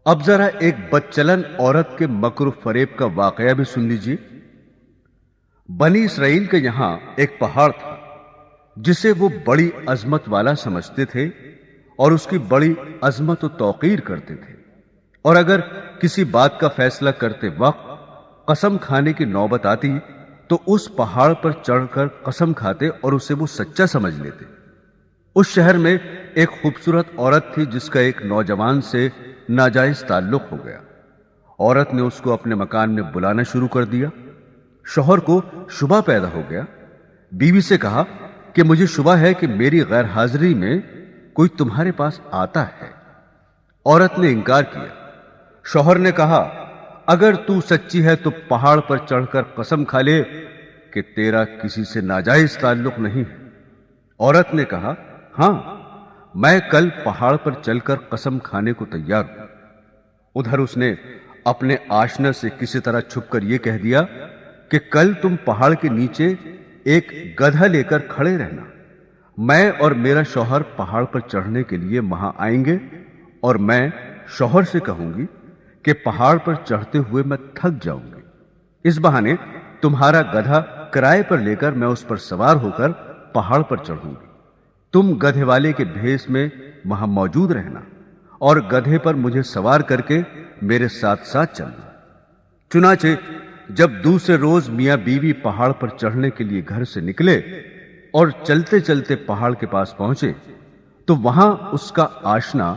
اب ذرا ایک بدچلن عورت کے مکر و فریب کا واقعہ بھی سن لیجیے۔ بنی اسرائیل کے یہاں ایک پہاڑ تھا جسے وہ بڑی عظمت والا سمجھتے تھے اور اس کی بڑی عظمت و توقیر کرتے تھے، اور اگر کسی بات کا فیصلہ کرتے وقت قسم کھانے کی نوبت آتی تو اس پہاڑ پر چڑھ کر قسم کھاتے اور اسے وہ سچا سمجھ لیتے۔ اس شہر میں ایک خوبصورت عورت تھی جس کا ایک نوجوان سے ناجائز تعلق ہو گیا۔ عورت نے اس کو اپنے مکان میں بلانا شروع کر دیا۔ شوہر کو شبہ پیدا ہو گیا۔ بیوی سے کہا کہ مجھے شبہ ہے کہ میری غیر حاضری میں کوئی تمہارے پاس آتا ہے۔ عورت نے انکار کیا۔ شوہر نے کہا اگر تو سچی ہے تو پہاڑ پر چڑھ کر قسم کھا لے کہ تیرا کسی سے ناجائز تعلق نہیں ہے۔ عورت نے کہا ہاں، میں کل پہاڑ پر چل کر قسم کھانے کو تیار ہوں۔ ادھر اس نے اپنے آشنا سے کسی طرح چھپ کر یہ کہہ دیا کہ کل تم پہاڑ کے نیچے ایک گدھا لے کر کھڑے رہنا، میں اور میرا شوہر پہاڑ پر چڑھنے کے لیے وہاں آئیں گے، اور میں شوہر سے کہوں گی کہ پہاڑ پر چڑھتے ہوئے میں تھک جاؤں گی، اس بہانے تمہارا گدھا کرائے پر لے کر میں اس پر سوار ہو کر پہاڑ پر چڑھوں گی۔ تم گدھے والے کے بھیس میں وہاں موجود رہنا اور گدھے پر مجھے سوار کر کے میرے ساتھ ساتھ چلنا۔ چنانچہ جب دوسرے روز میاں بیوی پہاڑ پر چڑھنے کے لیے گھر سے نکلے اور چلتے چلتے پہاڑ کے پاس پہنچے تو وہاں اس کا آشنا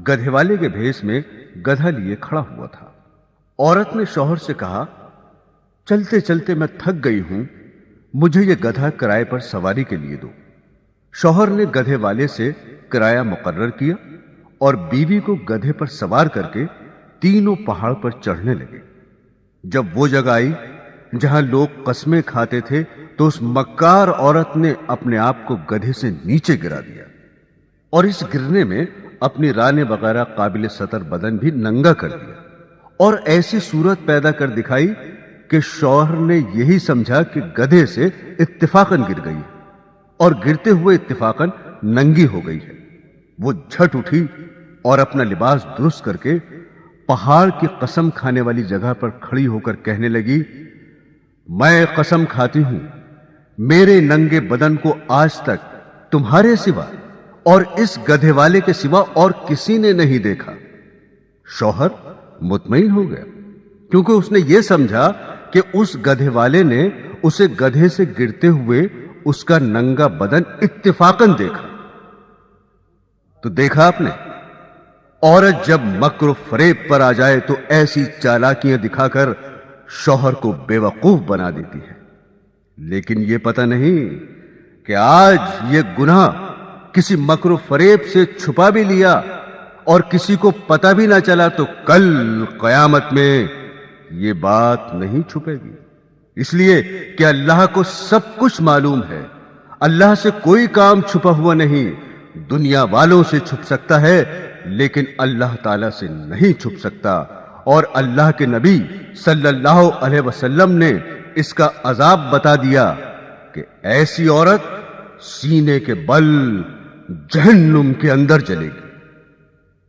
گدھے والے کے بھیس میں گدھا لیے کھڑا ہوا تھا۔ عورت نے شوہر سے کہا چلتے چلتے میں تھک گئی ہوں، مجھے یہ گدھا کرائے پر سواری کے لیے دو۔ شوہر نے گدھے والے سے کرایہ مقرر کیا اور بیوی کو گدھے پر سوار کر کے تینوں پہاڑ پر چڑھنے لگے۔ جب وہ جگہ آئی جہاں لوگ قسمیں کھاتے تھے تو اس مکار عورت نے اپنے آپ کو گدھے سے نیچے گرا دیا، اور اس گرنے میں اپنی رانے وغیرہ قابل سطر بدن بھی ننگا کر دیا، اور ایسی صورت پیدا کر دکھائی کہ شوہر نے یہی سمجھا کہ گدھے سے اتفاقاً گر گئی اور گرتے ہوئے اتفاقاً ننگی ہو گئی ہے۔ وہ جھٹ اٹھی اور اپنا لباس درست کر کے پہاڑ کی قسم کھانے والی جگہ پر کھڑی ہو کر کہنے لگی میں قسم کھاتی ہوں میرے ننگے بدن کو آج تک تمہارے سوا اور اس گدھے والے کے سوا اور کسی نے نہیں دیکھا۔ شوہر مطمئن ہو گیا کیونکہ اس نے یہ سمجھا کہ اس گدھے والے نے اسے گدھے سے گرتے ہوئے اس کا ننگا بدن اتفاقاً دیکھا۔ تو دیکھا آپ نے، عورت جب مکر و فریب پر آ جائے تو ایسی چالاکیاں دکھا کر شوہر کو بے وقوف بنا دیتی ہے، لیکن یہ پتہ نہیں کہ آج یہ گناہ کسی مکر و فریب سے چھپا بھی لیا اور کسی کو پتہ بھی نہ چلا تو کل قیامت میں یہ بات نہیں چھپے گی، اس لیے کہ اللہ کو سب کچھ معلوم ہے۔ اللہ سے کوئی کام چھپا ہوا نہیں، دنیا والوں سے چھپ سکتا ہے لیکن اللہ تعالی سے نہیں چھپ سکتا، اور اللہ کے نبی صلی اللہ علیہ وسلم نے اس کا عذاب بتا دیا کہ ایسی عورت سینے کے بل جہنم کے اندر جلے گی۔